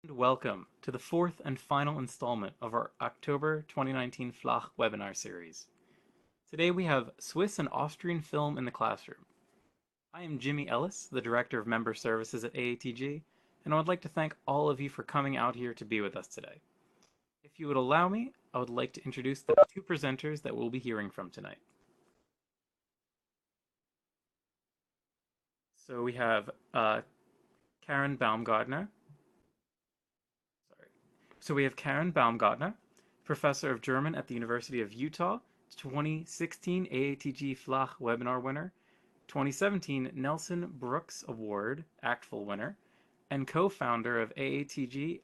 And welcome to the fourth and final installment of our October 2019 Flach webinar series. Today we have Swiss and Austrian film in the classroom. I am Jimmy Ellis, the Director of Member Services at AATG, and I would like to thank all of you for coming out here to be with us today. If you would allow me, I would like to introduce the two presenters that we'll be hearing from tonight. So we have Karen Baumgartner. So we have Karen Baumgartner, Professor of German at the University of Utah, 2016 AATG Flach webinar winner, 2017 Nelson Brooks Award ACTFL winner, and co-founder of the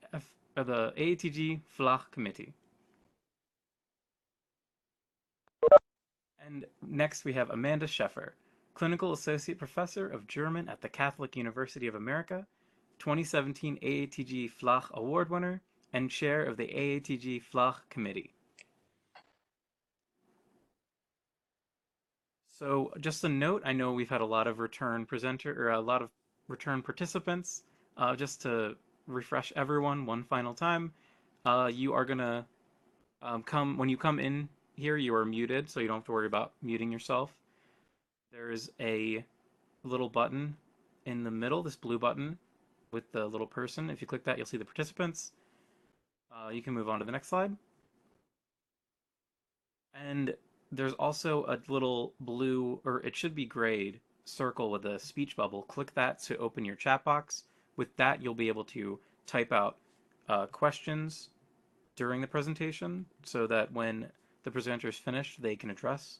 AATG Flach Committee. And next we have Amanda Scheffer, Clinical Associate Professor of German at the Catholic University of America, 2017 AATG Flach Award winner, and chair of the AATG Flach Committee. So just a note, I know we've had a lot of return participants. Just to refresh everyone one final time, you are gonna when you come in here, you are muted, so you don't have to worry about muting yourself. There's a little button in the middle, this blue button with the little person. If you click that, you'll see the participants. You can move on to the next slide. And there's also a little blue, or it should be grayed, circle with a speech bubble. Click that to open your chat box. With that, you'll be able to type out questions during the presentation so that when the presenter is finished, they can address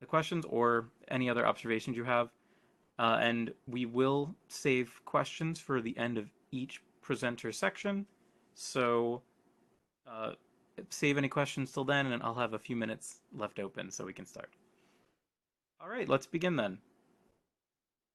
the questions or any other observations you have. And we will save questions for the end of each presenter section. So save any questions till then, and I'll have a few minutes left open so we can start. All right, let's begin then.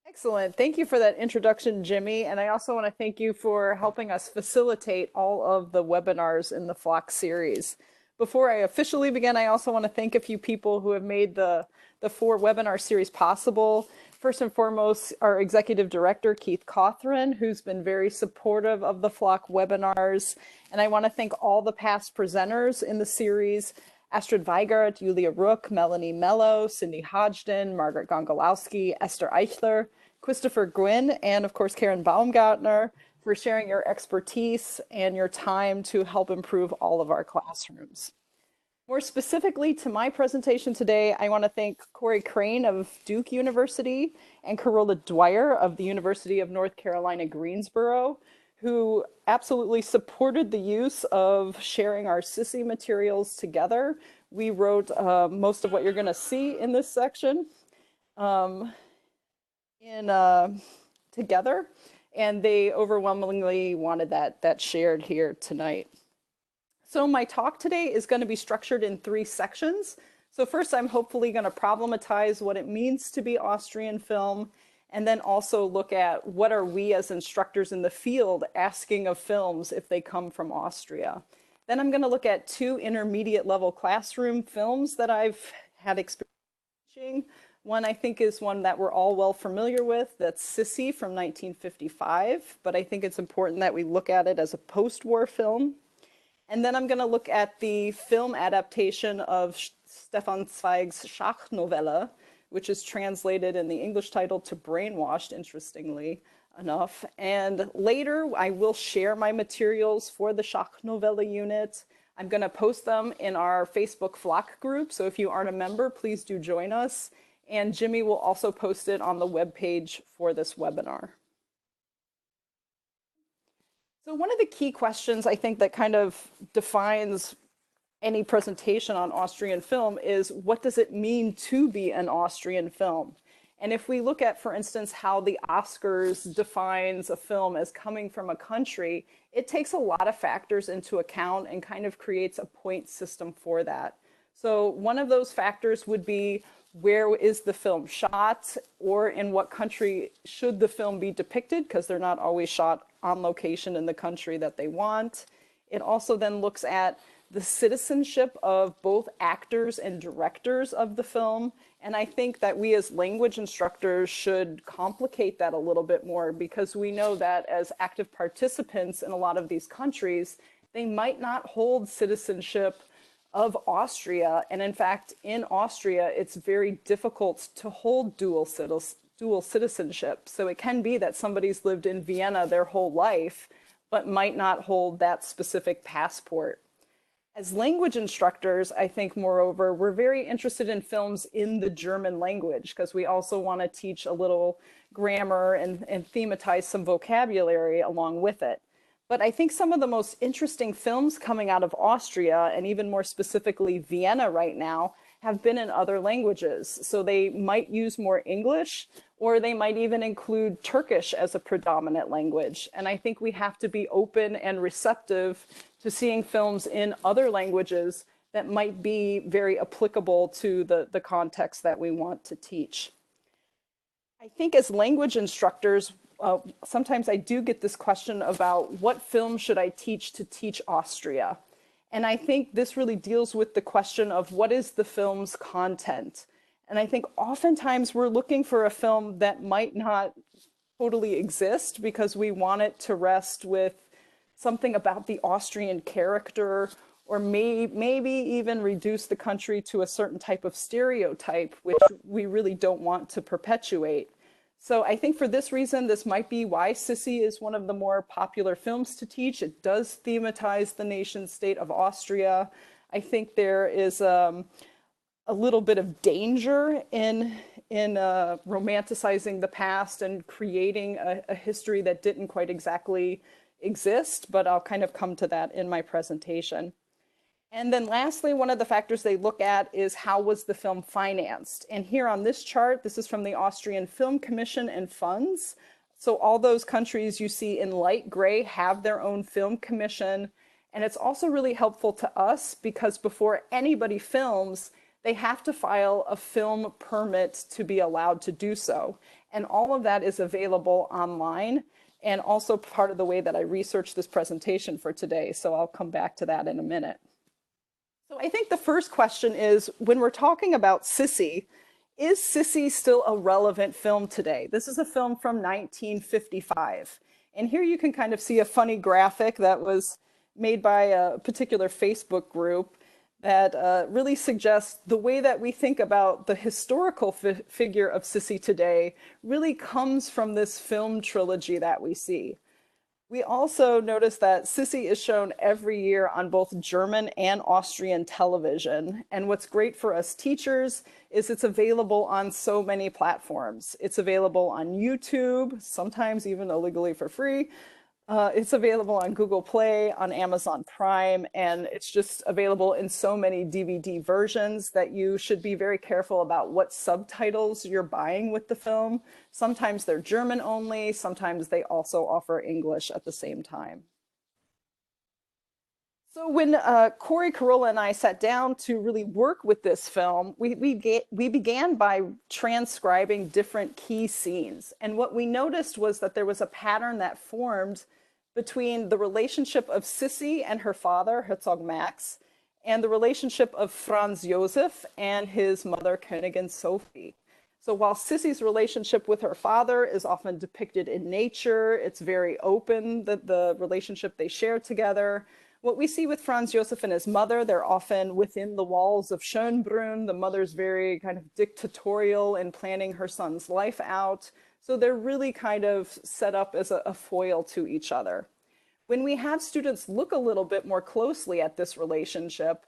Excellent. Thank you for that introduction, Jimmy. And I also want to thank you for helping us facilitate all of the webinars in the Flock series. Before I officially begin, I also want to thank a few people who have made the 4 webinar series possible. First and foremost, our executive director, Keith Cawthron, who's been very supportive of the Flock webinars. And I want to thank all the past presenters in the series: Astrid Weigert, Julia Rook, Melanie Mello, Cindy Hodgden, Margaret Gongolowski, Esther Eichler, Christopher Gwynn, and of course Karen Baumgartner, for sharing your expertise and your time to help improve all of our classrooms. More specifically to my presentation today, I want to thank Corey Crane of Duke University and Carola Dwyer of the University of North Carolina, Greensboro, who absolutely supported the use of sharing our SISI materials together. We wrote most of what you're going to see in this section together, and they overwhelmingly wanted that shared here tonight. So my talk today is going to be structured in 3 sections. So first, I'm hopefully going to problematize what it means to be Austrian film, and then also look at what are we as instructors in the field asking of films if they come from Austria. Then I'm going to look at 2 intermediate level classroom films that I've had experience teaching. One I think is one that we're all well familiar with, that's Sissy from 1955, but I think it's important that we look at it as a post-war film. And then I'm going to look at the film adaptation of Stefan Zweig's Schachnovelle, which is translated in the English title to Brainwashed, interestingly enough. And later, I will share my materials for the Schachnovelle unit. I'm going to post them in our Facebook Flock group, so if you aren't a member, please do join us. And Jimmy will also post it on the webpage for this webinar. So one of the key questions I think that kind of defines any presentation on Austrian film is, what does it mean to be an Austrian film? And if we look at, for instance, how the Oscars defines a film as coming from a country, it takes a lot of factors into account and kind of creates a point system for that. So one of those factors would be, where is the film shot, or in what country should the film be depicted, because they're not always shot on location in the country that they want. It also then looks at the citizenship of both actors and directors of the film, And I think that we as language instructors should complicate that a little bit more, because we know that as active participants in a lot of these countries, they might not hold citizenship of Austria. And in fact, in Austria, it's very difficult to hold dual citizenship. So it can be that somebody's lived in Vienna their whole life, but might not hold that specific passport. As language instructors, I think, moreover, we're very interested in films in the German language, because we also want to teach a little grammar and thematize some vocabulary along with it. But I think some of the most interesting films coming out of Austria, and even more specifically Vienna right now, have been in other languages. So they might use more English, or they might even include Turkish as a predominant language. And I think we have to be open and receptive to seeing films in other languages that might be very applicable to the context that we want to teach. I think as language instructors, sometimes I do get this question about what film should I teach to teach Austria? And I think this really deals with the question of what is the film's content? And I think oftentimes we're looking for a film that might not totally exist, because we want it to rest with something about the Austrian character, or maybe even reduce the country to a certain type of stereotype, which we really don't want to perpetuate. So I think for this reason, this might be why Sissy is one of the more popular films to teach. It does thematize the nation state of Austria. I think there is a little bit of danger in romanticizing the past and creating a history that didn't quite exactly exist, but I'll kind of come to that in my presentation. And then lastly, one of the factors they look at is how was the film financed? And here on this chart, this is from the Austrian Film Commission and funds. So all those countries you see in light gray have their own film commission. And it's also really helpful to us, because before anybody films, they have to file a film permit to be allowed to do so. And all of that is available online, and also part of the way that I researched this presentation for today. So I'll come back to that in a minute. So I think the first question is, when we're talking about Sissy, is Sissy still a relevant film today? This is a film from 1955. And here you can kind of see a funny graphic that was made by a particular Facebook group that really suggests the way that we think about the historical figure of Sissy today really comes from this film trilogy that we see. We also notice that Sissy is shown every year on both German and Austrian television. And what's great for us teachers is it's available on so many platforms. It's available on YouTube, sometimes even illegally for free. It's available on Google Play, on Amazon Prime, and it's just available in so many DVD versions that you should be very careful about what subtitles you're buying with the film. Sometimes they're German only, sometimes they also offer English at the same time. So when Corey Carolla and I sat down to really work with this film, we began by transcribing different key scenes. And what we noticed was that there was a pattern that formed between the relationship of Sissy and her father, Herzog Max, and the relationship of Franz Josef and his mother, Königin Sophie. So while Sissy's relationship with her father is often depicted in nature, it's very open, the relationship they share together. What we see with Franz Josef and his mother, they're often within the walls of Schönbrunn. The mother's very kind of dictatorial in planning her son's life out. So they're really kind of set up as a foil to each other. When we have students look a little bit more closely at this relationship,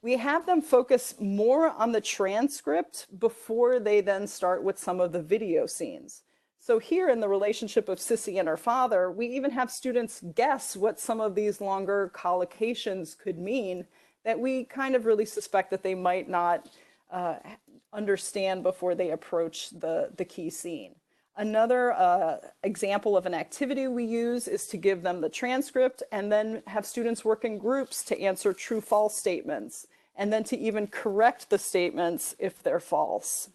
we have them focus more on the transcript before they then start with some of the video scenes. So here in the relationship of Sissy and her father, we even have students guess what some of these longer collocations could mean that we kind of really suspect that they might not understand before they approach the key scene. Another example of an activity we use is to give them the transcript and then have students work in groups to answer true-false statements, and then to even correct the statements if they're false.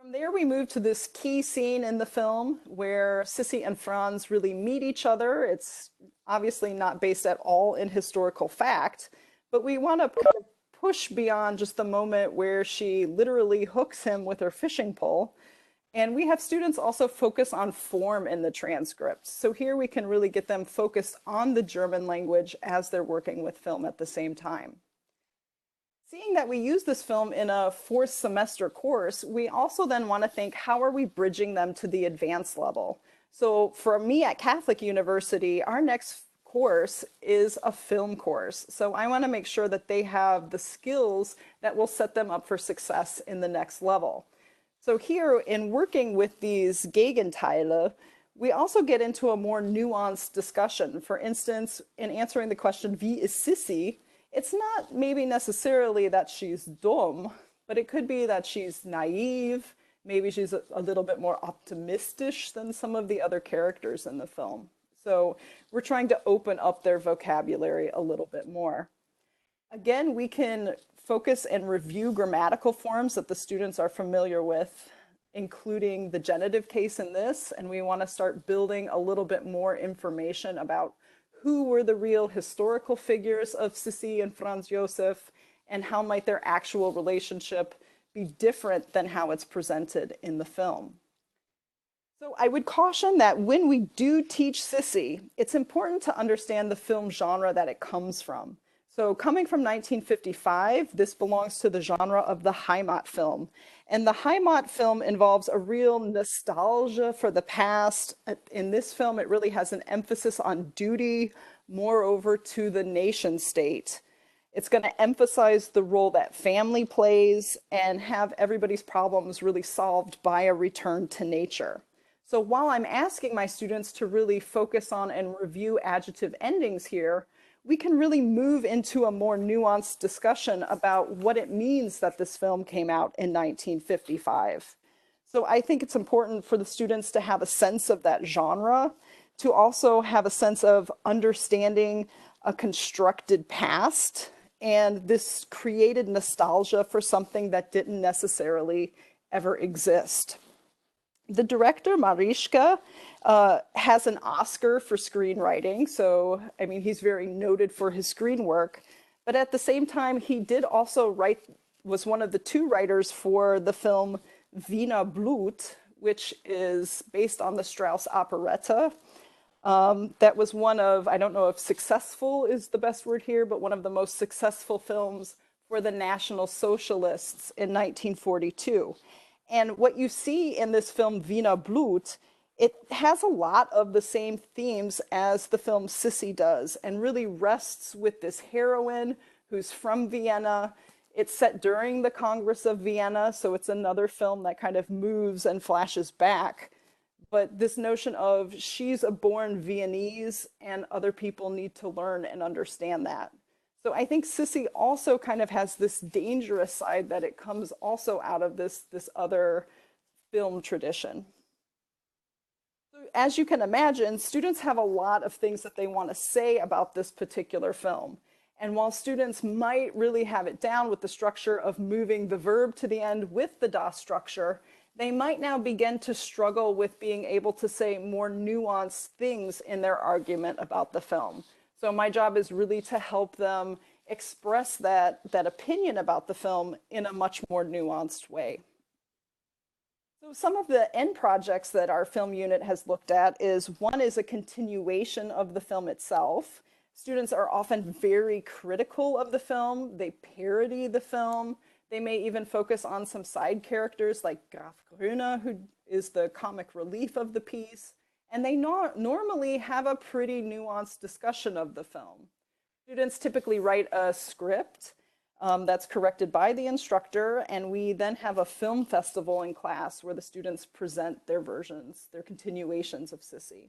From there, we move to this key scene in the film where Sissy and Franz really meet each other. It's obviously not based at all in historical fact, but we want to kind of push beyond just the moment where she literally hooks him with her fishing pole. And we have students also focus on form in the transcripts. So here we can really get them focused on the German language as they're working with film at the same time. Seeing that we use this film in a fourth semester course, we also then want to think, how are we bridging them to the advanced level? So for me at Catholic University, our next course is a film course. So I want to make sure that they have the skills that will set them up for success in the next level. So here, in working with these Gegenteile, we also get into a more nuanced discussion. For instance, in answering the question, wie ist Sissy? It's not maybe necessarily that she's dumb, but it could be that she's naive. Maybe she's a little bit more optimistic than some of the other characters in the film. So we're trying to open up their vocabulary a little bit more. Again, we can focus and review grammatical forms that the students are familiar with, including the genitive case in this, and we want to start building a little bit more information about who were the real historical figures of Sissi and Franz Josef, and how might their actual relationship be different than how it's presented in the film. So I would caution that when we do teach Sissi, it's important to understand the film genre that it comes from. So coming from 1955, this belongs to the genre of the Heimat film. And the Heimat film involves a real nostalgia for the past. In this film, it really has an emphasis on duty, moreover to the nation state. It's going to emphasize the role that family plays and have everybody's problems really solved by a return to nature. So while I'm asking my students to really focus on and review adjective endings here, we can really move into a more nuanced discussion about what it means that this film came out in 1955. So I think it's important for the students to have a sense of that genre, to also have a sense of understanding a constructed past, and this created nostalgia for something that didn't necessarily ever exist. The director, Marischka, has an Oscar for screenwriting. So, I mean, he's very noted for his screen work. But at the same time, he did also was one of the two writers for the film Wiener Blut, which is based on the Strauss operetta. That was one of, I don't know if successful is the best word here, but one of the most successful films for the National Socialists in 1942. And what you see in this film, Wiener Blut, it has a lot of the same themes as the film Sissi does, and really rests with this heroine who's from Vienna. It's set during the Congress of Vienna, so it's another film that kind of moves and flashes back. But this notion of she's a born Viennese and other people need to learn and understand that. So I think Sissi also kind of has this dangerous side that it comes also out of this other film tradition. So as you can imagine, students have a lot of things that they want to say about this particular film. And while students might really have it down with the structure of moving the verb to the end with the das structure, they might now begin to struggle with being able to say more nuanced things in their argument about the film. So my job is really to help them express that opinion about the film in a much more nuanced way. So some of the end projects that our film unit has looked at is, one is a continuation of the film itself. Students are often very critical of the film. They parody the film. They may even focus on some side characters like Graf Grüne, who is the comic relief of the piece. And they normally have a pretty nuanced discussion of the film. Students typically write a script that's corrected by the instructor, and we then have a film festival in class where the students present their versions, their continuations of Sissi.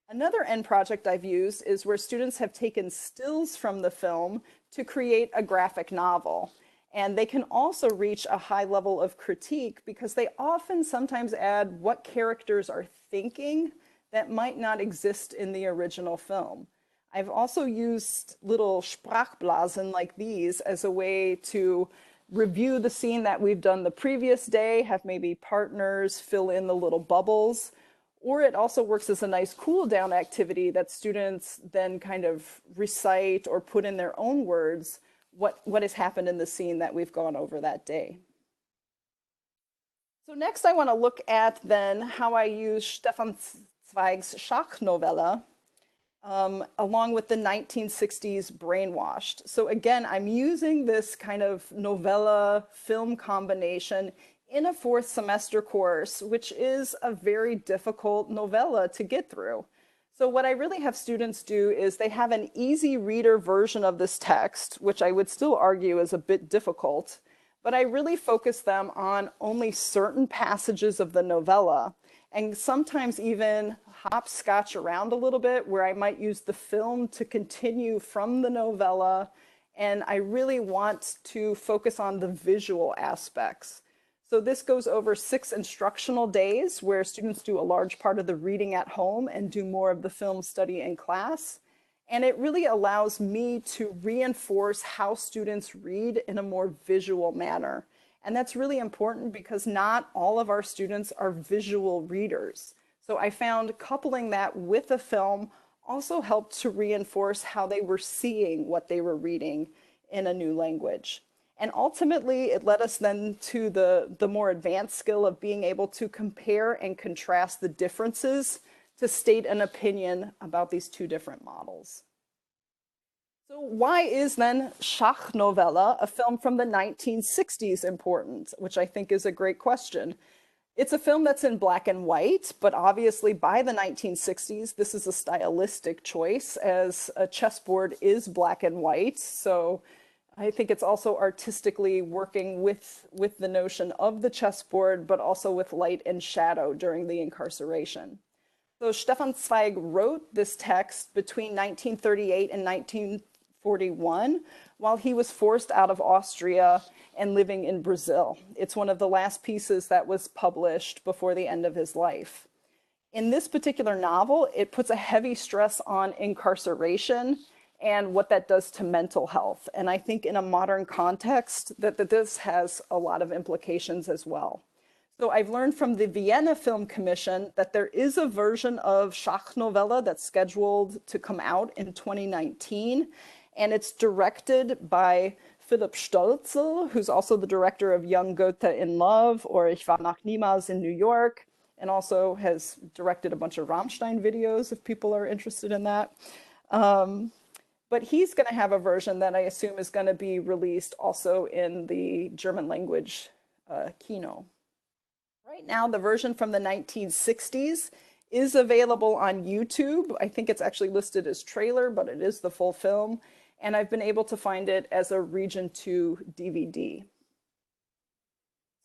Another end project I've used is where students have taken stills from the film to create a graphic novel. And they can also reach a high level of critique because they often sometimes add what characters are thinking that might not exist in the original film. I've also used little Sprachblasen like these as a way to review the scene that we've done the previous day, have maybe partners fill in the little bubbles, or it also works as a nice cool down activity that students then kind of recite or put in their own words what has happened in the scene that we've gone over that day. So next I want to look at then how I use Stefan Zweig's Schachnovella along with the 1960s Brainwashed. So again, I'm using this kind of novella film combination in a fourth semester course, which is a very difficult novella to get through. So what I really have students do is they have an easy reader version of this text, which I would still argue is a bit difficult, but I really focus them on only certain passages of the novella and sometimes even hopscotch around a little bit where I might use the film to continue from the novella. And I really want to focus on the visual aspects. So this goes over 6 instructional days where students do a large part of the reading at home and do more of the film study in class. And it really allows me to reinforce how students read in a more visual manner. And that's really important because not all of our students are visual readers. So I found coupling that with a film also helped to reinforce how they were seeing what they were reading in a new language. And ultimately, it led us then to the more advanced skill of being able to compare and contrast the differences to state an opinion about these two different models. So why is then Schachnovella, a film from the 1960s, important? Which I think is a great question. It's a film that's in black and white, but obviously by the 1960s, this is a stylistic choice as a chessboard is black and white. So I think it's also artistically working with the notion of the chessboard, but also with light and shadow during the incarceration. So Stefan Zweig wrote this text between 1938 and 1941 while he was forced out of Austria and living in Brazil. It's one of the last pieces that was published before the end of his life. In this particular novel, it puts a heavy stress on incarceration and what that does to mental health. And I think in a modern context that this has a lot of implications as well. So I've learned from the Vienna Film Commission that there is a version of Schachnovella that's scheduled to come out in 2019. And it's directed by Philipp Stölzel, who's also the director of Young Goethe in Love or Ich war noch niemals in New York, and also has directed a bunch of Rammstein videos if people are interested in that. But he's going to have a version that I assume is going to be released also in the German language Kino. Right now, the version from the 1960s is available on YouTube. I think it's actually listed as trailer, but it is the full film. And I've been able to find it as a Region 2 DVD.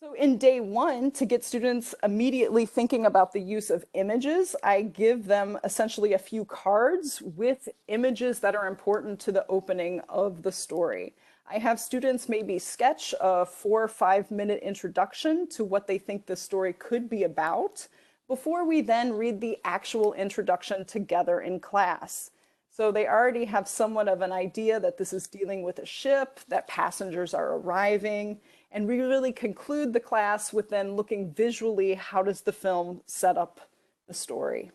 So in day one, to get students immediately thinking about the use of images, I give them essentially a few cards with images that are important to the opening of the story. I have students maybe sketch a 4 or 5 minute introduction to what they think the story could be about before we then read the actual introduction together in class. So they already have somewhat of an idea that this is dealing with a ship, that passengers are arriving, and we really conclude the class with then looking visually, how does the film set up the story?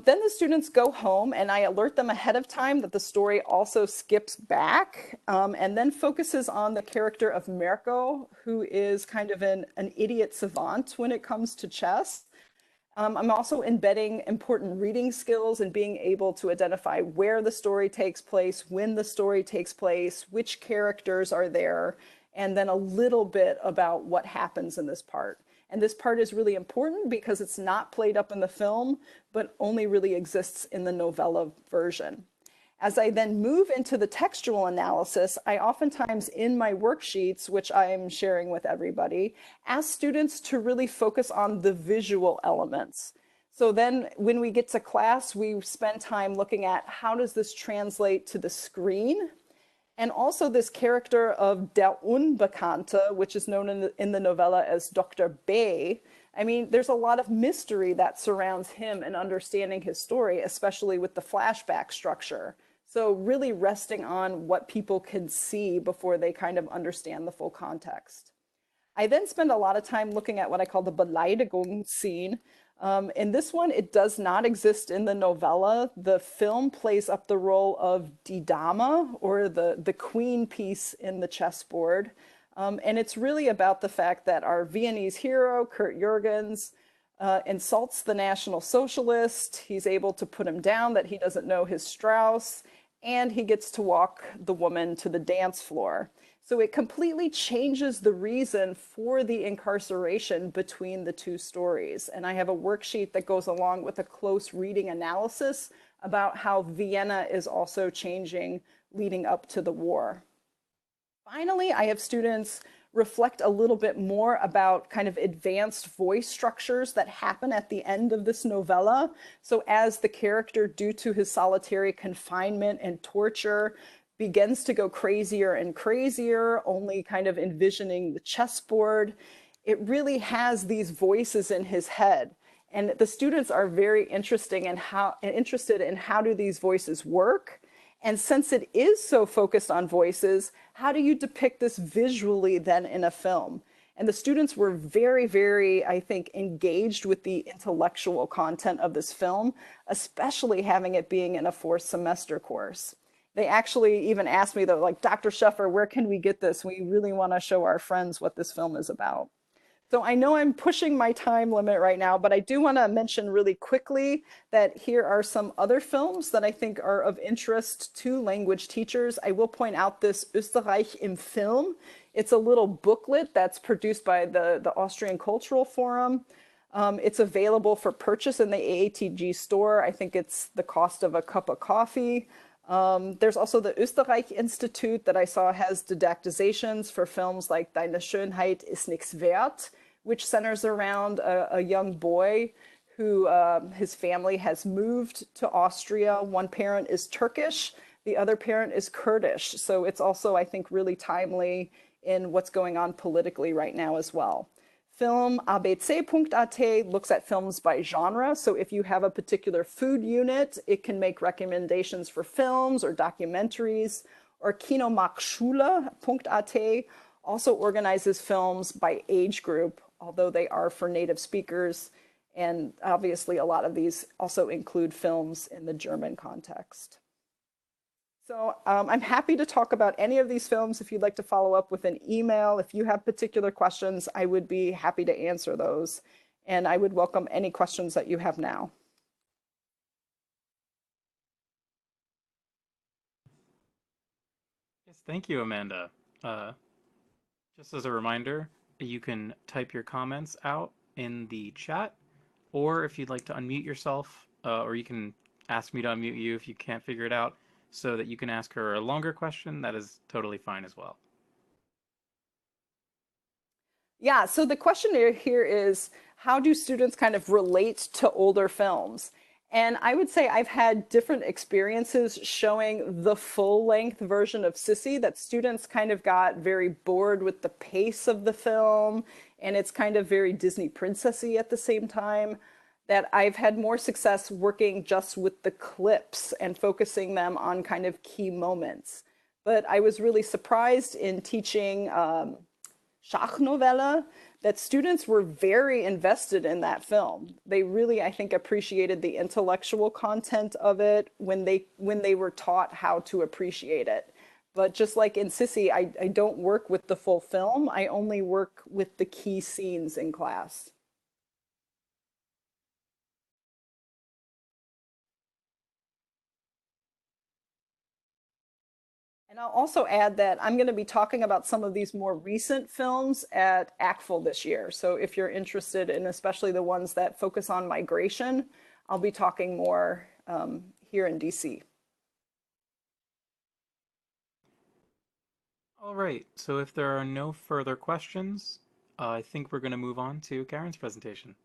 Then the students go home and I alert them ahead of time that the story also skips back and then focuses on the character of Mirko, who is kind of an idiot savant when it comes to chess. I'm also embedding important reading skills and being able to identify where the story takes place, when the story takes place, which characters are there, and then a little bit about what happens in this part. And this part is really important because it's not played up in the film, but only really exists in the novella version. As I then move into the textual analysis, I oftentimes in my worksheets, which I'm sharing with everybody, ask students to really focus on the visual elements. So then when we get to class, we spend time looking at how does this translate to the screen? And also this character of Der Unbekannte, which is known in the novella as Dr. B. I mean, there's a lot of mystery that surrounds him and understanding his story, especially with the flashback structure. So really resting on what people can see before they kind of understand the full context. I then spend a lot of time looking at what I call the Beleidigung scene, In this one, it does not exist in the novella. The film plays up the role of Die Dame, or the queen piece in the chessboard. And it's really about the fact that our Viennese hero, Kurt Jürgens, insults the National Socialist. He's able to put him down that he doesn't know his Strauss, and he gets to walk the woman to the dance floor. So it completely changes the reason for the incarceration between the two stories. And I have a worksheet that goes along with a close reading analysis about how Vienna is also changing leading up to the war. Finally, I have students reflect a little bit more about kind of advanced voice structures that happen at the end of this novella. So as the character, due to his solitary confinement and torture, begins to go crazier and crazier, only kind of envisioning the chessboard, it really has these voices in his head. And the students are very interested in how do these voices work. And since it is so focused on voices, how do you depict this visually then in a film? And the students were very, very, I think, engaged with the intellectual content of this film, especially having it being in a fourth semester course. They actually even asked me, though, like, Dr. Schuffer, where can we get this? We really want to show our friends what this film is about. So I know I'm pushing my time limit right now, but I do want to mention really quickly that here are some other films that I think are of interest to language teachers. I will point out this Österreich im Film. It's a little booklet that's produced by the Austrian Cultural Forum. It's available for purchase in the AATG store. I think it's the cost of a cup of coffee. There's also the Österreich Institute that I saw has didactizations for films like Deine Schönheit ist nichts wert, which centers around a young boy who his family has moved to Austria. One parent is Turkish, the other parent is Kurdish. So it's also, I think, really timely in what's going on politically right now as well. Film abc.at looks at films by genre. So if you have a particular food unit, it can make recommendations for films or documentaries. Or kinomachschule.at also organizes films by age group, although they are for native speakers. And obviously a lot of these also include films in the German context. So I'm happy to talk about any of these films if you'd like to follow up with an email. If you have particular questions, I would be happy to answer those. And I would welcome any questions that you have now. Yes, thank you, Amanda. Uh, just as a reminder, you can type your comments out in the chat, or if you'd like to unmute yourself, or you can ask me to unmute you if you can't figure it out, so that you can ask her a longer question. That is totally fine as well. Yeah, so the question here is, how do students kind of relate to older films? And I would say I've had different experiences showing the full length version of Sissy, that students kind of got very bored with the pace of the film, and it's kind of very Disney princessy at the same time. That I've had more success working just with the clips and focusing them on kind of key moments. But I was really surprised in teaching Schachnovelle that students were very invested in that film. They really, I think, appreciated the intellectual content of it when they were taught how to appreciate it. But just like in Sissy, I don't work with the full film. I only work with the key scenes in class. And I'll also add that I'm going to be talking about some of these more recent films at ACTFL this year. So if you're interested in especially the ones that focus on migration, I'll be talking more here in DC. All right, so if there are no further questions, I think we're going to move on to Karen's presentation.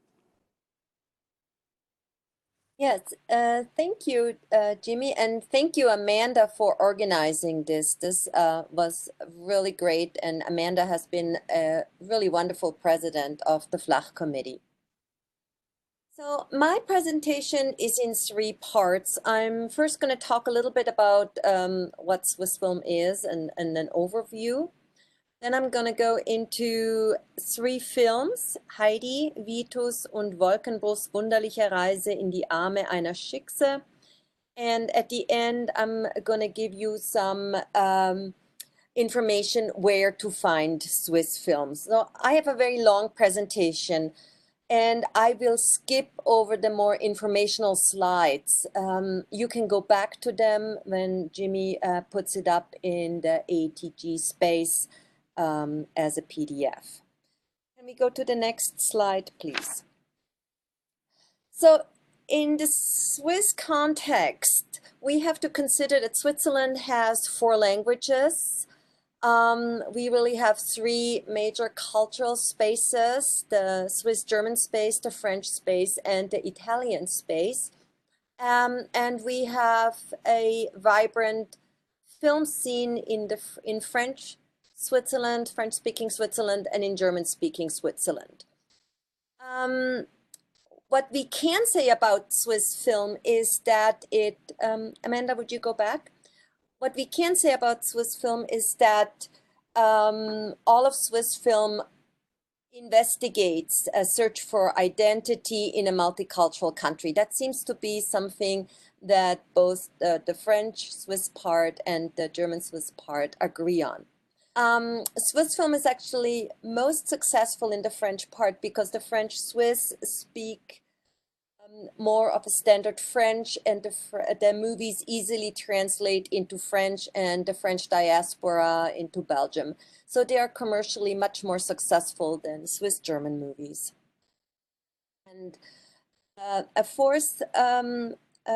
Yes, thank you, Jimmy, and thank you, Amanda, for organizing this. This was really great, and Amanda has been a really wonderful president of the Flach Committee. So my presentation is in three parts. I'm first going to talk a little bit about what Swiss film is and an overview. Then I'm gonna go into 3 films: Heidi, Vitus und Wolkenbruchs wunderliche Reise in die Arme einer Schickse. And at the end, I'm gonna give you some information where to find Swiss films. So I have a very long presentation, and I will skip over the more informational slides. You can go back to them when Jimmy puts it up in the ATG space as a PDF. Can we go to the next slide, please? So in the Swiss context, we have to consider that Switzerland has 4 languages. We really have 3 major cultural spaces: the Swiss German space, the French space, and the Italian space. And we have a vibrant film scene in French Switzerland, French-speaking Switzerland, and in German-speaking Switzerland. What we can say about Swiss film is that Amanda, would you go back? What we can say about Swiss film is that all of Swiss film investigates a search for identity in a multicultural country. That seems to be something that both the French Swiss part and the German Swiss part agree on. Swiss film is actually most successful in the French part because the French Swiss speak more of a standard French, and the movies easily translate into French, and the French diaspora into Belgium. So they are commercially much more successful than Swiss German movies. And a fourth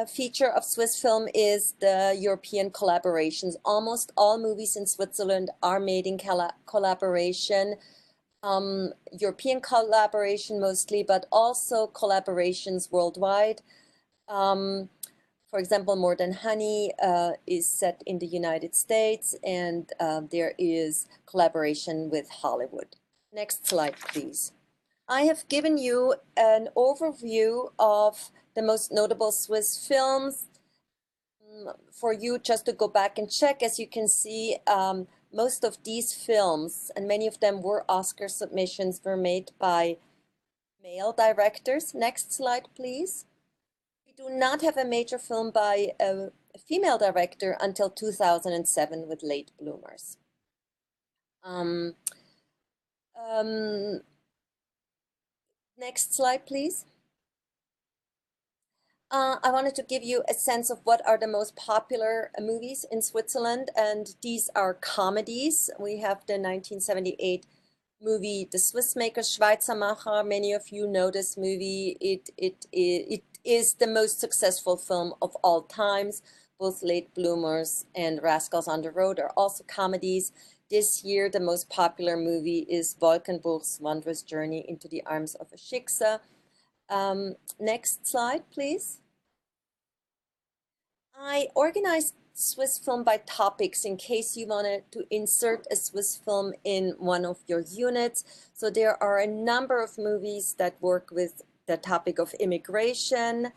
feature of Swiss film is the European collaborations. Almost all movies in Switzerland are made in collaboration. European collaboration mostly, but also collaborations worldwide. For example, More Than Honey is set in the United States, and there is collaboration with Hollywood. Next slide, please. I have given you an overview of the most notable Swiss films for you just to go back and check. As you can see, most of these films, and many of them were Oscar submissions, were made by male directors. Next slide, please. We do not have a major film by a female director until 2007 with Late Bloomers. Next slide, please. I wanted to give you a sense of what are the most popular movies in Switzerland, and these are comedies. We have the 1978 movie, The Swiss Maker, Schweizermacher. Many of you know this movie. It is the most successful film of all times. Both Late Bloomers and Rascals on the Road are also comedies. This year, the most popular movie is Wolkenbruch's Wondrous Journey into the Arms of a Schickse. Next slide, please. I organized Swiss film by topics in case you wanted to insert a Swiss film in one of your units. So there are a number of movies that work with the topic of immigration,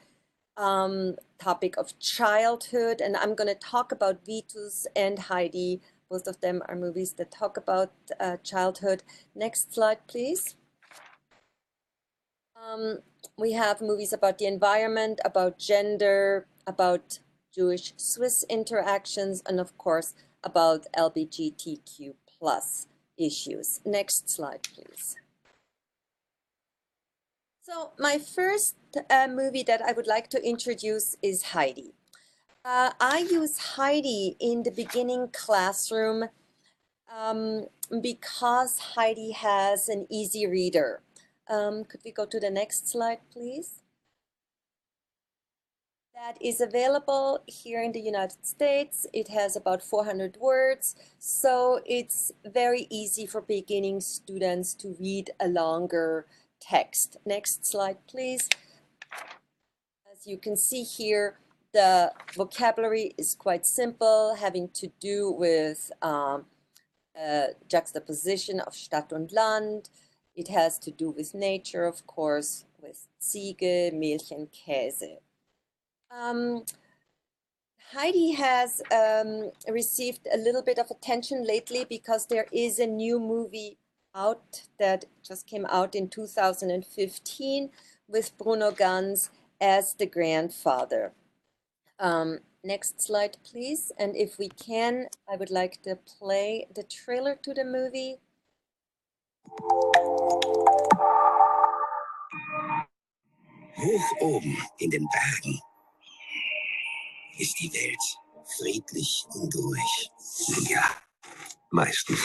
topic of childhood, and I'm going to talk about Vitus and Heidi. Both of them are movies that talk about childhood. Next slide, please. We have movies about the environment, about gender, about Jewish-Swiss interactions, and of course, about LGBTQ plus issues. Next slide, please. So my first movie that I would like to introduce is Heidi. I use Heidi in the beginning classroom because Heidi has an easy reader. Could we go to the next slide, please? That is available here in the United States. It has about 400 words, so it's very easy for beginning students to read a longer text. Next slide, please. As you can see here, the vocabulary is quite simple, having to do with juxtaposition of Stadt und Land. It has to do with nature, of course, with Ziege, Milch, and Käse. Heidi has received a little bit of attention lately because there is a new movie out that just came out in 2015 with Bruno Ganz as the grandfather. Next slide, please. And if we can, I would like to play the trailer to the movie. Hoch oben in den Bergen ist die Welt friedlich und ruhig. Ja, meistens.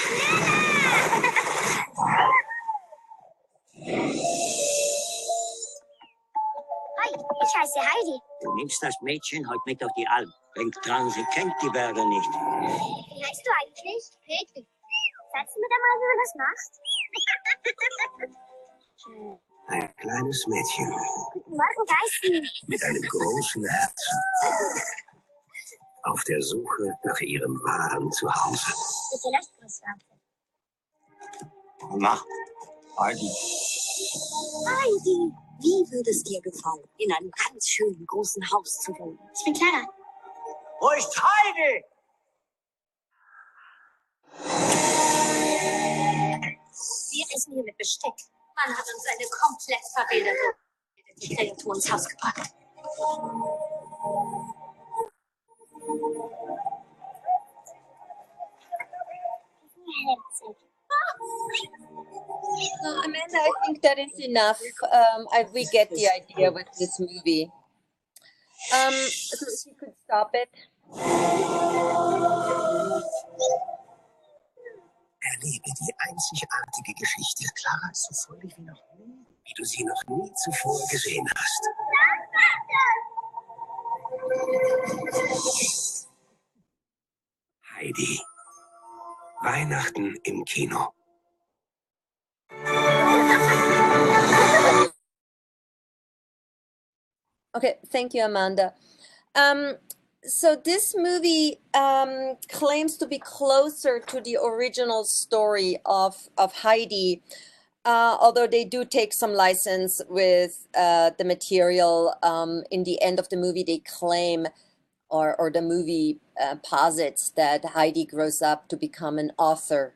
Hi, ich heiße Heidi. Du nimmst das Mädchen heute mit auf die Alm. Denk dran, sie kennt die Berge nicht. Wie heißt du eigentlich? Petri. Zeigst du mir da mal, wie man das macht? Ein kleines Mädchen Guten Morgen, Geisten. mit einem großen Herzen. Auf der Suche nach ihrem wahren Zuhause. Bitte lasst was warten. Na, Heidi. Heidi. Wie würde es dir gefallen, in einem ganz schönen großen Haus zu wohnen? Ich bin Clara. Wo ist Heidi? Wir essen hier mit Besteck. Man hat uns eine komplett verwilderte Kreatur ins Haus gepackt. Amanda, I think that is enough. We get the idea with this movie. So if you could stop it. Erlebe die einzigartige Geschichte Clara so fröhlich wie noch nie, wie du sie noch nie zuvor gesehen hast. Heidi. Weihnachten im Kino. Okay, thank you, Amanda. So this movie claims to be closer to the original story of Heidi, although they do take some license with the material. In the end of the movie, they claim, or the movie posits that Heidi grows up to become an author,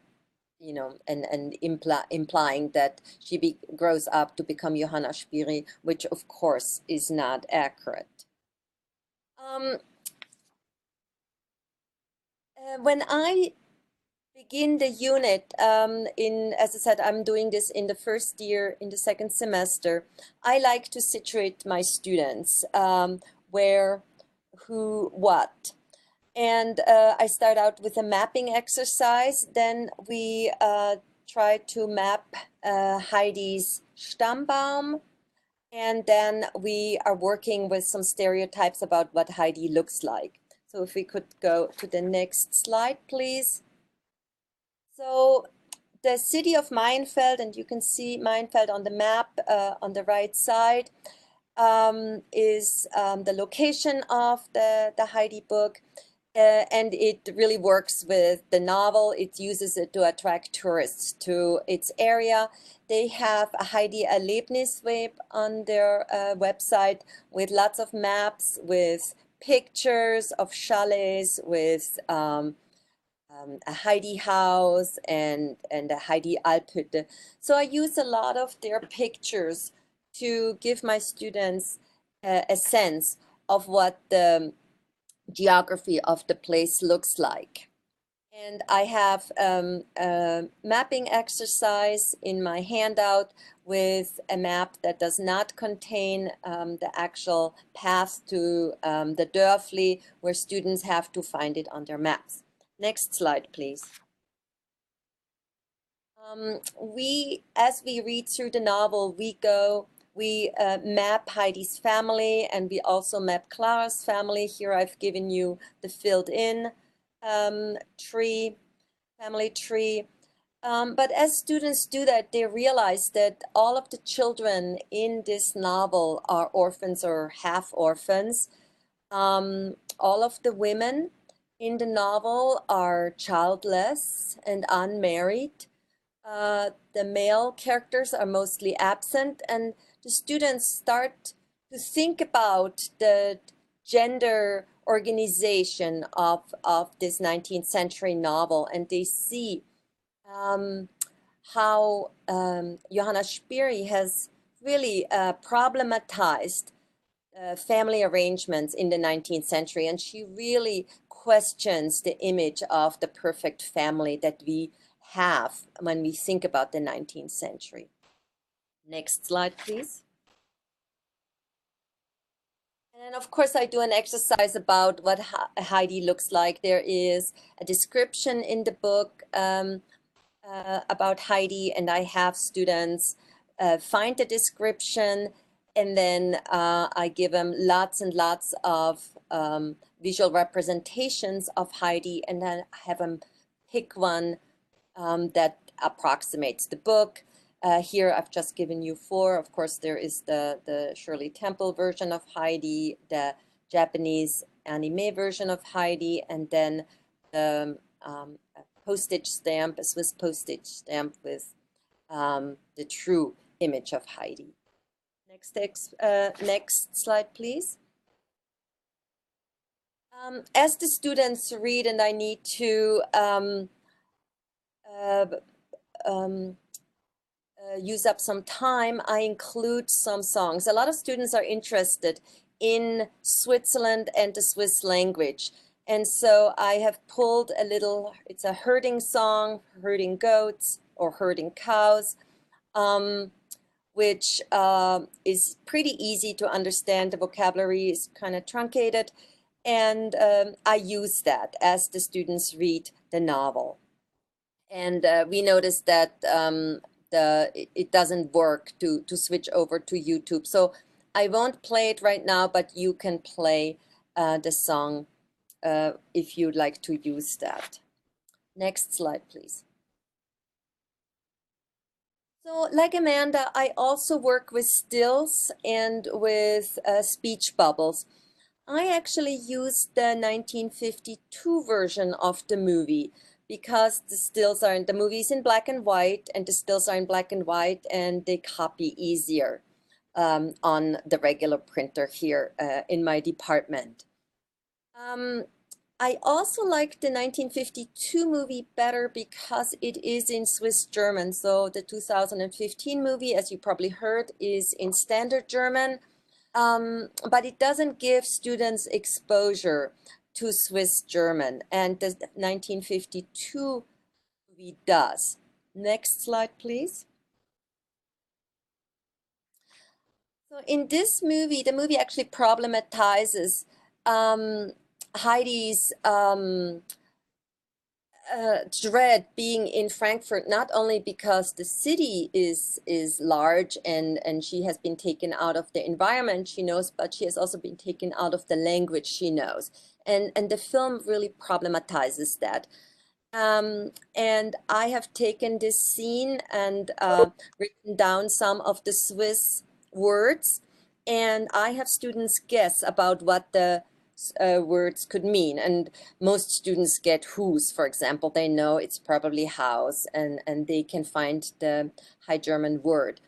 you know, and implying that she grows up to become Johanna Spiri, which of course is not accurate. When I begin the unit, as I said, I'm doing this in the first year, in the second semester, I like to situate my students, where, who, what. And I start out with a mapping exercise. Then we try to map Heidi's Stammbaum. And then we are working with some stereotypes about what Heidi looks like. So if we could go to the next slide, please. So the city of Meinfeld, and you can see Meinfeld on the map on the right side, is the location of the Heidi book. And it really works with the novel. It uses it to attract tourists to its area. They have a Heidi Erlebnisweb on their website with lots of maps, with pictures of chalets, with a Heidi house and a Heidi Alphütte. So I use a lot of their pictures to give my students a sense of what the geography of the place looks like. And I have a mapping exercise in my handout with a map that does not contain the actual path to the Dörfli, where students have to find it on their maps. Next slide, please. As we read through the novel, we map Heidi's family, and we also map Clara's family. Here I've given you the filled in family tree. But as students do that, they realize that all of the children in this novel are orphans or half orphans. All of the women in the novel are childless and unmarried. The male characters are mostly absent, and the students start to think about the gender organization of this 19th century novel, and they see how Johanna Spiri has really problematized family arrangements in the 19th century, and she really questions the image of the perfect family that we have when we think about the 19th century. Next slide, please. And then, of course, I do an exercise about what Heidi looks like. There is a description in the book about Heidi, and I have students find the description, and then I give them lots and lots of visual representations of Heidi, and then have them pick one that approximates the book. Here I've just given you 4. Of course, there is the Shirley Temple version of Heidi, the Japanese anime version of Heidi, and then the postage stamp, a Swiss postage stamp with the true image of Heidi. Next slide, please. As the students read, and I need to use up some time, I include some songs. A lot of students are interested in Switzerland and the Swiss language. And so I have pulled a little, it's a herding song, herding goats or herding cows, which is pretty easy to understand. The vocabulary is kind of truncated. And I use that as the students read the novel. And we noticed that it doesn't work to switch over to YouTube. So I won't play it right now, but you can play the song if you'd like to use that. Next slide, please. So like Amanda, I also work with stills and with speech bubbles. I actually used the 1952 version of the movie because the stills are in the movies in black and white, and the stills are in black and white, and they copy easier on the regular printer here in my department. I also like the 1952 movie better because it is in Swiss German. So the 2015 movie, as you probably heard, is in standard German, but it doesn't give students exposure to Swiss German, and the 1952 movie does. Next slide, please. So in this movie, the movie actually problematizes Heidi's dread being in Frankfurt, not only because the city is large and she has been taken out of the environment she knows, but she has also been taken out of the language she knows. And the film really problematizes that. And I have taken this scene and written down some of the Swiss words, and I have students guess about what the words could mean. And most students get whose, for example. They know it's probably house, and they can find the High German word.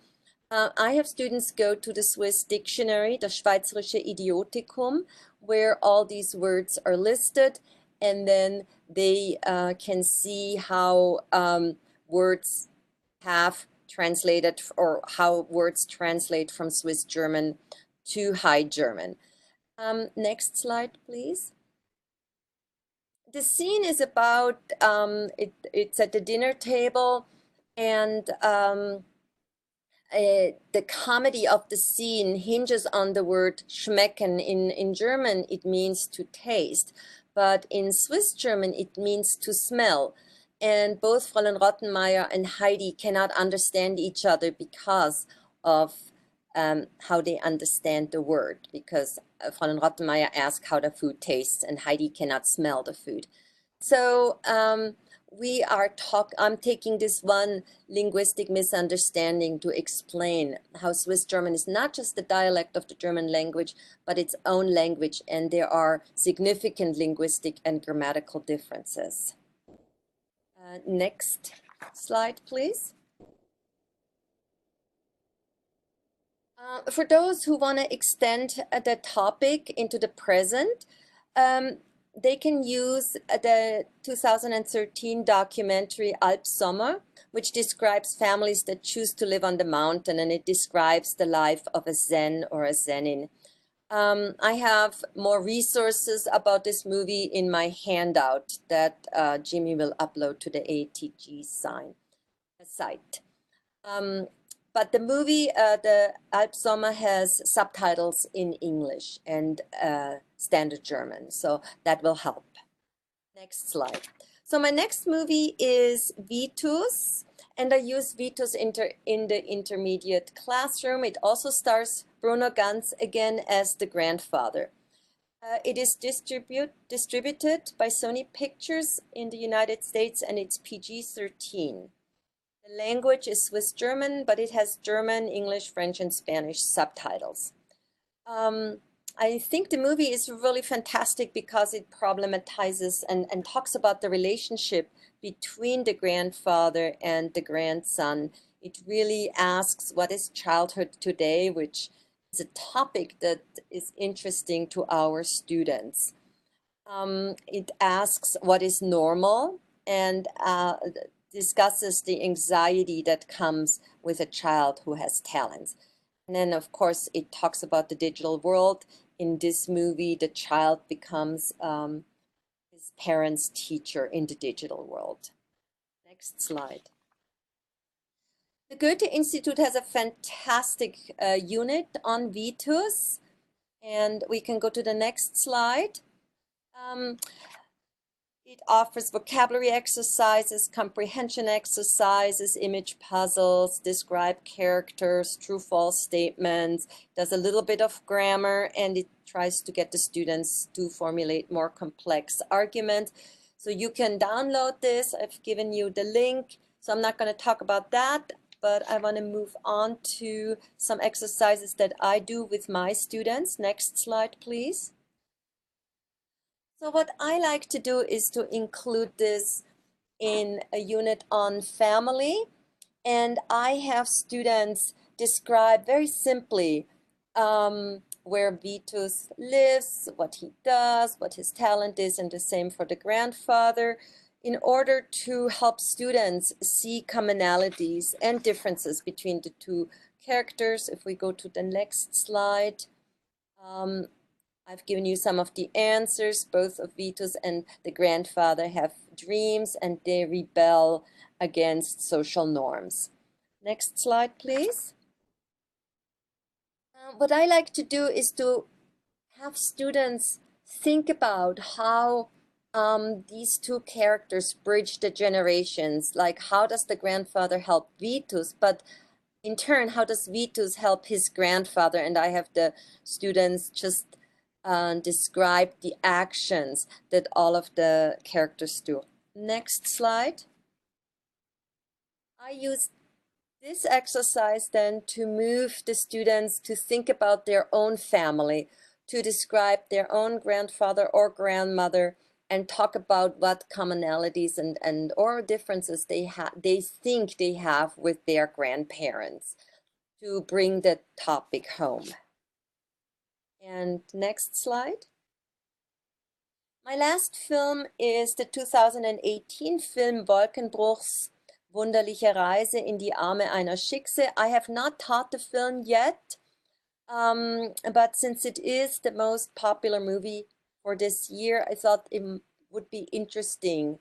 I have students go to the Swiss dictionary, the Schweizerische Idiotikum, where all these words are listed, and then they can see how words have translated, or how words translate from Swiss German to High German. Next slide, please. The scene is about, it's at the dinner table, and the comedy of the scene hinges on the word schmecken. In German, it means to taste, but in Swiss German, it means to smell. And both Fräulein Rottenmeier and Heidi cannot understand each other because of how they understand the word, because Fräulein Rottenmeier asks how the food tastes, and Heidi cannot smell the food. So I'm taking this one linguistic misunderstanding to explain how Swiss German is not just the dialect of the German language, but its own language, and there are significant linguistic and grammatical differences. Next slide, please. For those who want to extend the topic into the present, They can use the 2013 documentary Alpsommer, which describes families that choose to live on the mountain, and it describes the life of a Zen or a Zenin. I have more resources about this movie in my handout that Jimmy will upload to the ATG site. But the movie, the Alpsommer, has subtitles in English and standard German, so that will help. Next slide. So my next movie is Vitus, and I use Vitus in the intermediate classroom. It also stars Bruno Ganz again as the grandfather. It is distributed by Sony Pictures in the United States, and it's PG-13. The language is Swiss German, but it has German, English, French, and Spanish subtitles. I think the movie is really fantastic because it problematizes and talks about the relationship between the grandfather and the grandson. It really asks, what is childhood today, which is a topic that is interesting to our students. It asks, what is normal, and discusses the anxiety that comes with a child who has talents. And then, of course, it talks about the digital world. In this movie, the child becomes his parents' teacher in the digital world. Next slide. The Goethe Institute has a fantastic unit on Vitus, and we can go to the next slide. It offers vocabulary exercises, comprehension exercises, image puzzles, describe characters, true-false statements, does a little bit of grammar, and it tries to get the students to formulate more complex arguments. So you can download this. I've given you the link. So I'm not going to talk about that, but I want to move on to some exercises that I do with my students. Next slide, please. So what I like to do is to include this in a unit on family, and I have students describe very simply where Vitus lives, what he does, what his talent is, and the same for the grandfather, in order to help students see commonalities and differences between the two characters. If we go to the next slide, I've given you some of the answers. Both of Vitus and the grandfather have dreams, and they rebel against social norms. Next slide, please. What I like to do is to have students think about how these two characters bridge the generations. Like, how does the grandfather help Vitus? But in turn, how does Vitus help his grandfather? And I have the students just describe the actions that all of the characters do. Next slide. I use this exercise then to move the students to think about their own family, to describe their own grandfather or grandmother, and talk about what commonalities and or differences they think they have with their grandparents, to bring the topic home. And next slide. My last film is the 2018 film Wolkenbruchs Wunderliche Reise in die Arme einer Schickse. I have not taught the film yet, but since it is the most popular movie for this year, I thought it would be interesting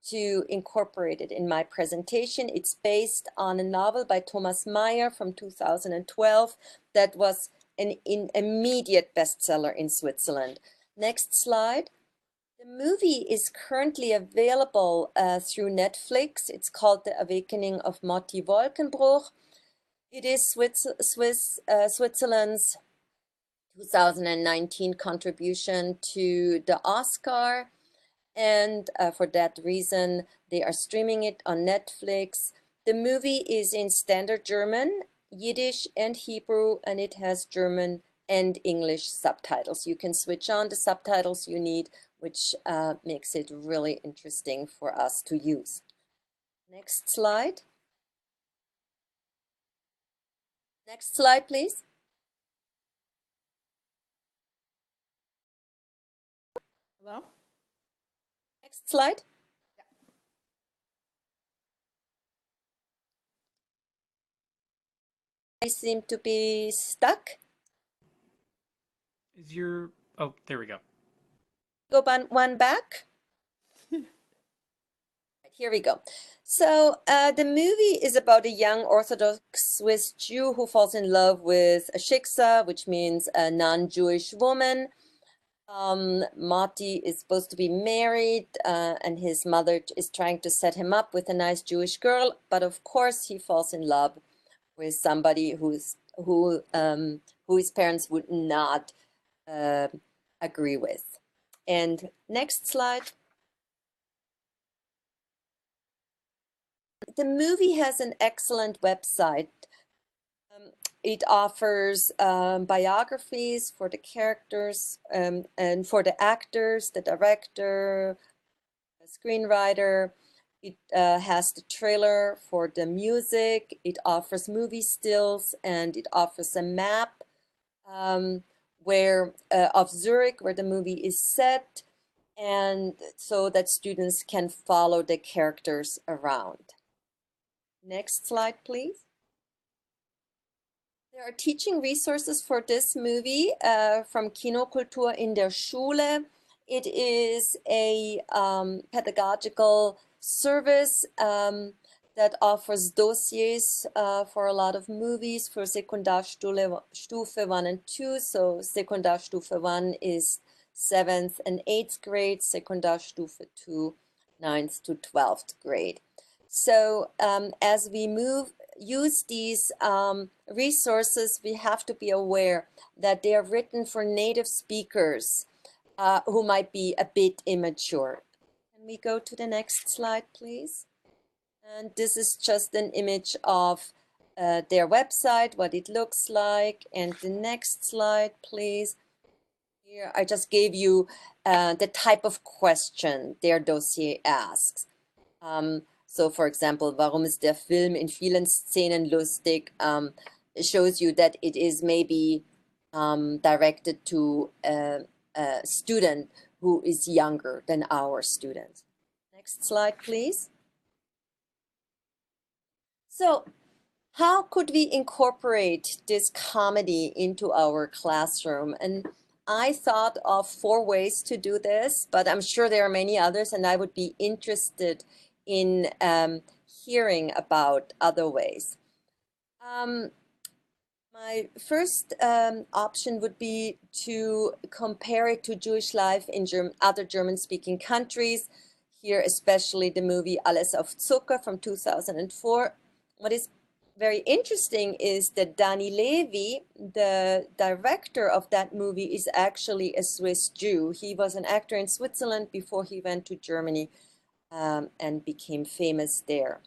to incorporate it in my presentation. It's based on a novel by Thomas Meyer from 2012 that was an immediate bestseller in Switzerland. Next slide. The movie is currently available through Netflix. It's called The Awakening of Motti Wolkenbruch. It is Switzerland's 2019 contribution to the Oscar, and for that reason, they are streaming it on Netflix. The movie is in standard German, Yiddish, and Hebrew, and it has German and English subtitles. You can switch on the subtitles you need, which makes it really interesting for us to use. Next slide. Next slide, please. Hello? Next slide. I seem to be stuck. Is your oh, there we go. Go one back. Here we go. So the movie is about a young Orthodox Swiss Jew who falls in love with a shiksa, which means a non-Jewish woman. Marty is supposed to be married, and his mother is trying to set him up with a nice Jewish girl, but of course he falls in love with somebody who his parents would not agree with. And next slide. The movie has an excellent website. It offers biographies for the characters and for the actors, the director, the screenwriter. It has the trailer for the music. It offers movie stills, and it offers a map where of Zurich, where the movie is set, and so that students can follow the characters around. Next slide, please. There are teaching resources for this movie from Kinokultur in der Schule. It is a pedagogical service that offers dossiers for a lot of movies for Sekundarstufe 1 and 2. So Sekundarstufe 1 is 7th and 8th grade, Sekundarstufe 2, 9th to 12th grade. So as we use these resources, we have to be aware that they are written for native speakers who might be a bit immature. Can we go to the next slide, please? And this is just an image of their website, what it looks like. And the next slide, please. Here, I just gave you the type of question their dossier asks. So, for example, warum ist der Film in vielen Szenen lustig? It shows you that it is maybe directed to a student who is younger than our students. Next slide, please. So, how could we incorporate this comedy into our classroom? And I thought of 4 ways to do this, but I'm sure there are many others, and I would be interested in hearing about other ways. My first option would be to compare it to Jewish life in other German-speaking countries, here especially the movie Alles auf Zucker from 2004. What is very interesting is that Dani Levy, the director of that movie, is actually a Swiss Jew. He was an actor in Switzerland before he went to Germany and became famous there.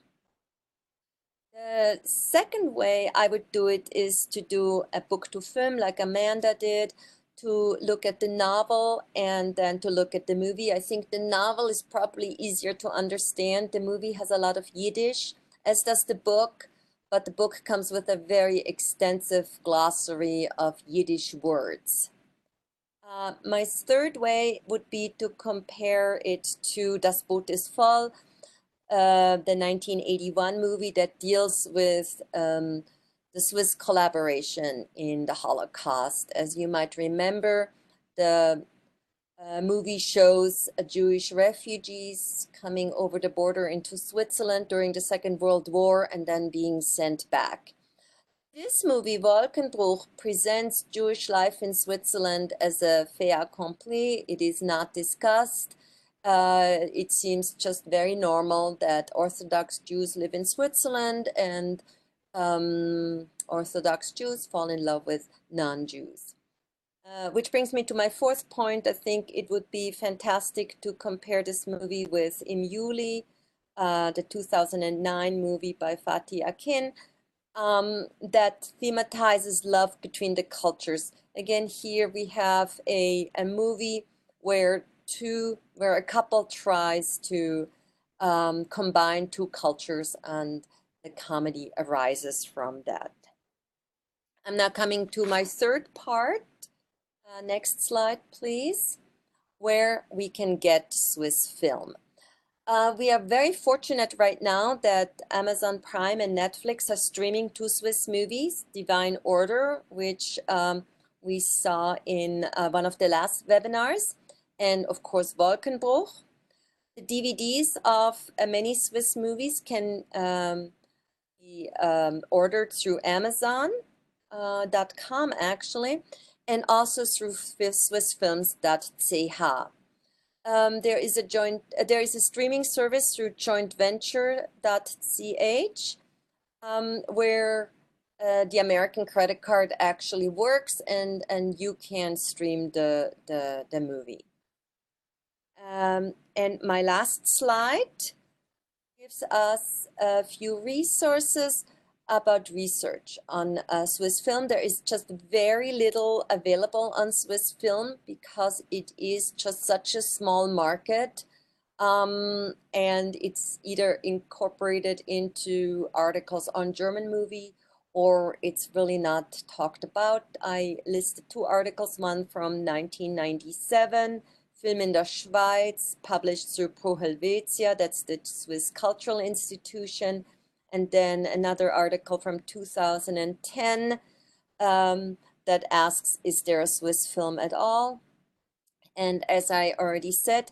The second way I would do it is to do a book to film like Amanda did, to look at the novel and then to look at the movie. I think the novel is probably easier to understand. The movie has a lot of Yiddish, as does the book, but the book comes with a very extensive glossary of Yiddish words. My third way would be to compare it to Das Boot ist voll, the 1981 movie that deals with the Swiss collaboration in the Holocaust. As you might remember, the movie shows Jewish refugees coming over the border into Switzerland during the Second World War and then being sent back. This movie, Wolkenbruch, presents Jewish life in Switzerland as a fait accompli. It is not discussed. It seems just very normal that Orthodox Jews live in Switzerland and Orthodox Jews fall in love with non-Jews. Which brings me to my fourth point. I think it would be fantastic to compare this movie with Im Juli, the 2009 movie by Fatih Akin, that thematizes love between the cultures. Again, here we have a movie where a couple tries to combine 2 cultures, and the comedy arises from that. I'm now coming to my third part. Next slide, please, where we can get Swiss film. We are very fortunate right now that Amazon Prime and Netflix are streaming two Swiss movies, Divine Order, which we saw in one of the last webinars, and of course Wolkenbruch. The DVDs of many Swiss movies can be ordered through Amazon.com actually, and also through swissfilms.ch. There is a streaming service through jointventure.ch where the American credit card actually works, and you can stream the movie. And my last slide gives us a few resources about research on Swiss film. There is just very little available on Swiss film because it is just such a small market, and it's either incorporated into articles on German movie or it's really not talked about. I listed two articles, one from 1997, Film in der Schweiz, published through Pro Helvetia, that's the Swiss Cultural Institution, and then another article from 2010 that asks, is there a Swiss film at all? And as I already said,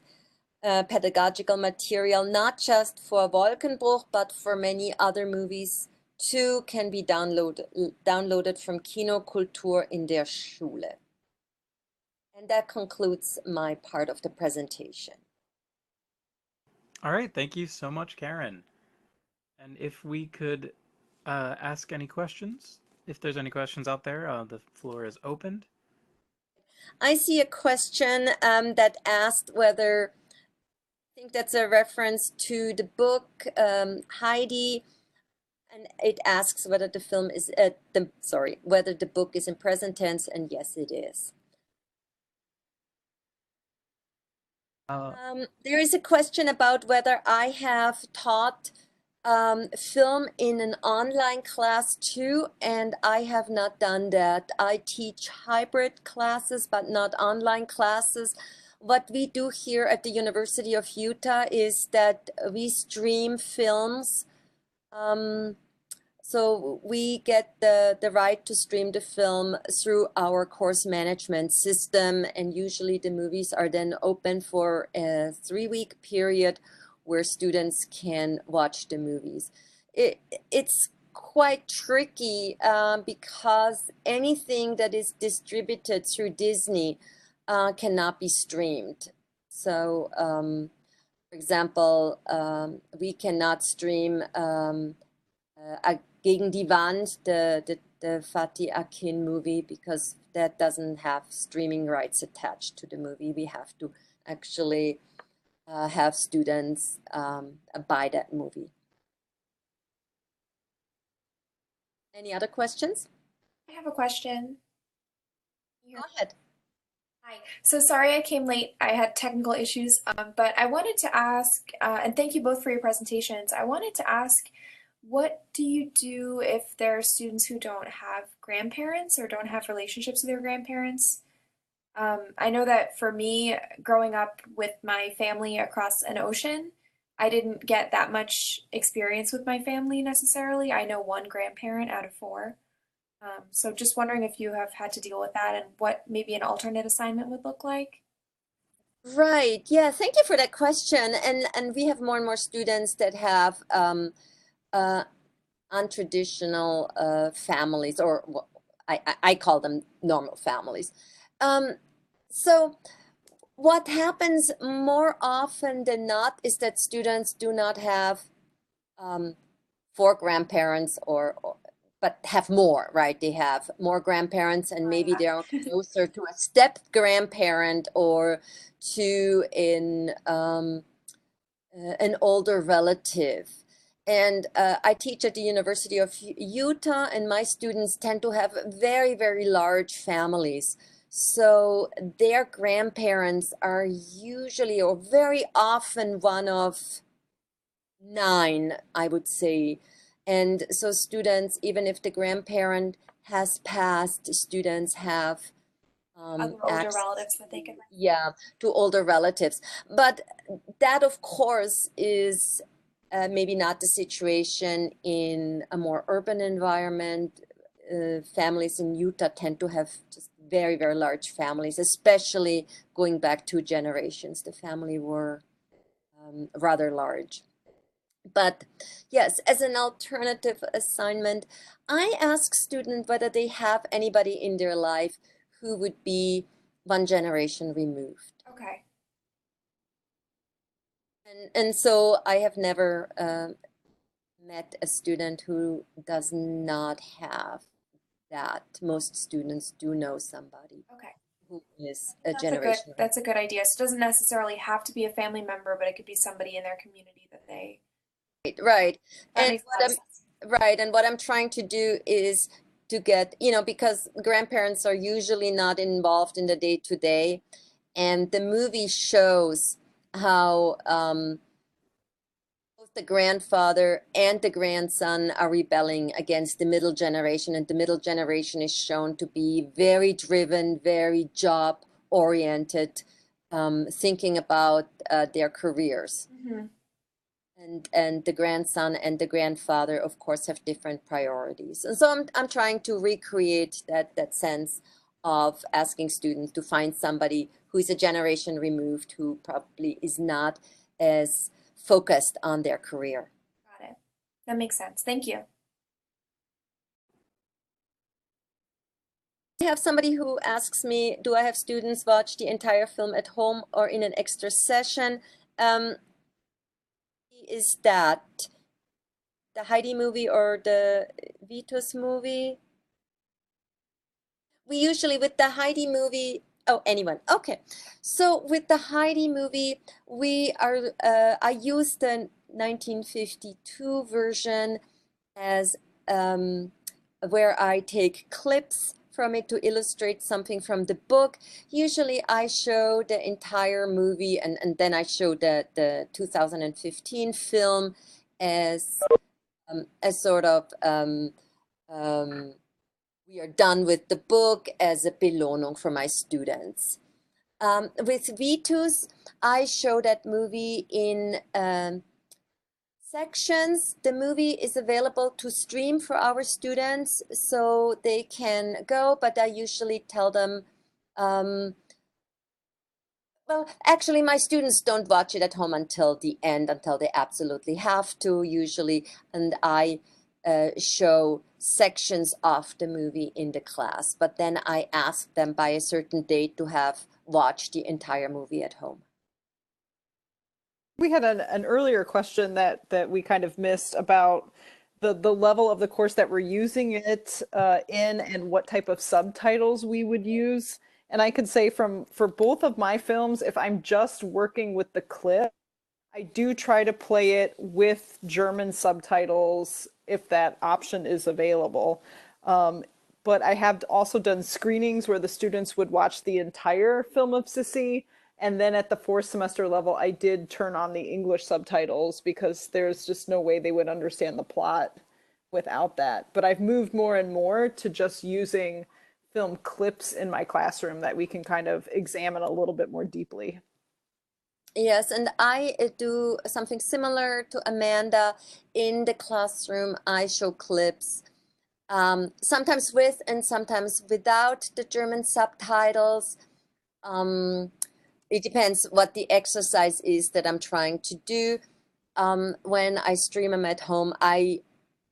pedagogical material, not just for Wolkenbruch, but for many other movies too, can be downloaded from Kinokultur in der Schule. And that concludes my part of the presentation. All right, thank you so much, Karen. And if we could ask any questions, if there's any questions out there, the floor is opened. I see a question that asked whether, I think that's a reference to the book Heidi, and it asks whether the film is whether the book is in present tense, and yes, it is. There is a question about whether I have taught film in an online class too, and I have not done that. I teach hybrid classes, but not online classes. What we do here at the University of Utah is that we stream films. So we get the right to stream the film through our course management system, and usually the movies are then open for a 3-week period where students can watch the movies. It's quite tricky because anything that is distributed through Disney cannot be streamed. So, for example, we cannot stream Gegen die Wand, the Fatih Akin movie, because that doesn't have streaming rights attached to the movie. We have to actually have students buy that movie. Any other questions? I have a question. Go ahead. Hi. So sorry I came late. I had technical issues, but I wanted to ask, and thank you both for your presentations. I wanted to ask, what do you do if there are students who don't have grandparents or don't have relationships with their grandparents? I know that for me, growing up with my family across an ocean, I didn't get that much experience with my family necessarily. I know one grandparent out of 4. So just wondering if you have had to deal with that and what maybe an alternate assignment would look like. Right. Yeah. Thank you for that question. And we have more and more students that have untraditional families, or I call them normal families. So what happens more often than not is that students do not have 4 grandparents but have more, right? They have more grandparents, and maybe they are closer to a step grandparent or to an older relative. And I teach at the University of Utah, and my students tend to have very, very large families. So their grandparents are usually or very often one of 9, I would say. And so students, even if the grandparent has passed, students have Other older relatives that they can. Yeah, to older relatives. But that, of course, is maybe not the situation in a more urban environment. Families in Utah tend to have just very, very large families, especially going back 2 generations. The family were rather large. But yes, as an alternative assignment, I ask students whether they have anybody in their life who would be 1 generation removed. Okay. And so I have never met a student who does not have that. Most students do know somebody Okay. who is a generation. That's a good idea. So it doesn't necessarily have to be a family member, but it could be somebody in their community that they. Right. That And makes a lot of sense. right. And what I'm trying to do is to get, because grandparents are usually not involved in the day-to-day, and the movie shows how both the grandfather and the grandson are rebelling against the middle generation, and the middle generation is shown to be very driven, very job oriented, thinking about their careers. Mm-hmm. And the grandson and the grandfather, of course, have different priorities. And so I'm trying to recreate that sense of asking students to find somebody who is a generation removed, who probably is not as focused on their career. Got it. That makes sense. Thank you. I have somebody who asks me, do I have students watch the entire film at home or in an extra session? Is that the Heidi movie or the Vitus movie? We usually, with the Heidi movie, oh, anyone. Okay. So with the Heidi movie, I used the 1952 version as where I take clips from it to illustrate something from the book. Usually I show the entire movie and then I show the 2015 film as sort of we are done with the book, as a Belohnung for my students. With Vitus, I show that movie in sections. The movie is available to stream for our students, so they can go, but I usually tell them, well, actually, my students don't watch it at home until the end, until they absolutely have to, usually, and I show sections of the movie in the class, but then I ask them by a certain date to have watched the entire movie at home. We had an earlier question that we kind of missed about the level of the course that we're using it in, and what type of subtitles we would use. And I could say for both of my films, if I'm just working with the clip, I do try to play it with German subtitles if that option is available. But I have also done screenings where the students would watch the entire film of Sissy. And then at the 4th semester level, I did turn on the English subtitles because there's just no way they would understand the plot without that. But I've moved more and more to just using film clips in my classroom that we can kind of examine a little bit more deeply. Yes, and I do something similar to Amanda. In the classroom, I show clips, sometimes with and sometimes without the German subtitles. It depends what the exercise is that I'm trying to do. When I stream them at home, I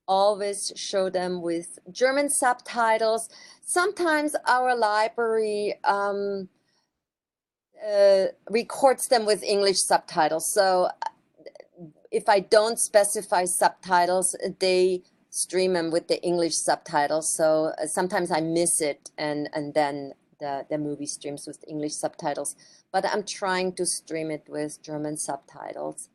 always show them with German subtitles. Sometimes our library records them with English subtitles. So if I don't specify subtitles, they stream them with the English subtitles. So sometimes I miss it, and then the movie streams with English subtitles. But I'm trying to stream it with German subtitles.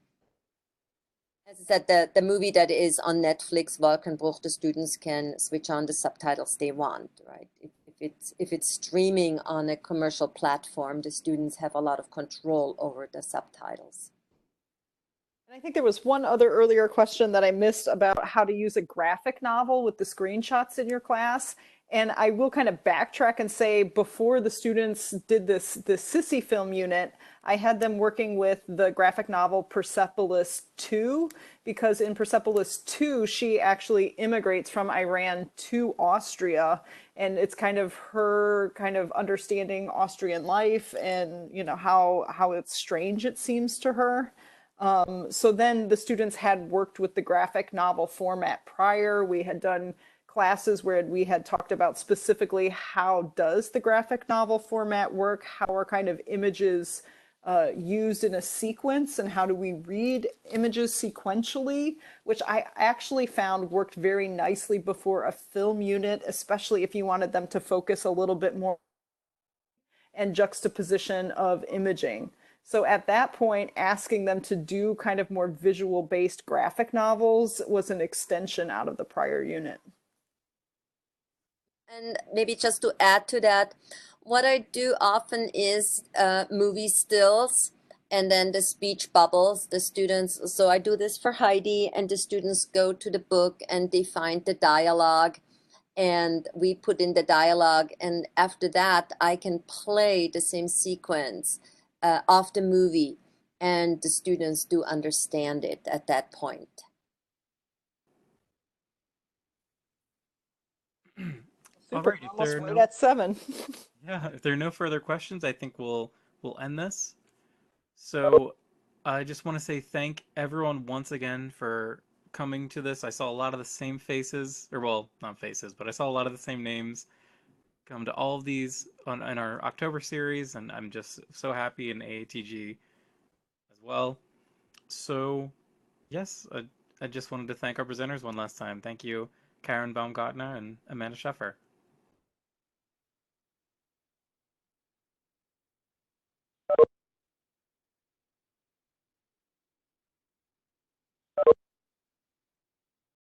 As I said, the movie that is on Netflix, Wolkenbruch, the students can switch on the subtitles they want, right? If it's streaming on a commercial platform, the students have a lot of control over the subtitles. And I think there was one other earlier question that I missed about how to use a graphic novel with the screenshots in your class. And I will kind of backtrack and say before the students did this Sissy film unit, I had them working with the graphic novel Persepolis 2, because in Persepolis 2, she actually immigrates from Iran to Austria. And it's kind of her kind of understanding Austrian life and, you know, how it's strange it seems to her. So then the students had worked with the graphic novel format prior. We had done classes where we had talked about specifically how does the graphic novel format work, how are kind of images used in a sequence, and how do we read images sequentially, which I actually found worked very nicely before a film unit, especially if you wanted them to focus a little bit more and juxtaposition of imaging. So at that point, asking them to do kind of more visual based graphic novels was an extension out of the prior unit. And maybe just to add to that, what I do often is movie stills and then the speech bubbles. The students, so I do this for Heidi, and the students go to the book and they find the dialogue, and we put in the dialogue. And after that, I can play the same sequence of the movie, and the students do understand it at that point. All Super, right, if almost there are right no at 7. yeah, if there are no further questions, I think we'll end this. So I just want to say thank everyone once again for coming to this. I saw a lot of the same faces, or well, not faces, but I saw a lot of the same names come to all of these in our October series, and I'm just so happy in AATG as well. So, yes, I just wanted to thank our presenters one last time. Thank you, Karen Baumgartner and Amanda Scheffer.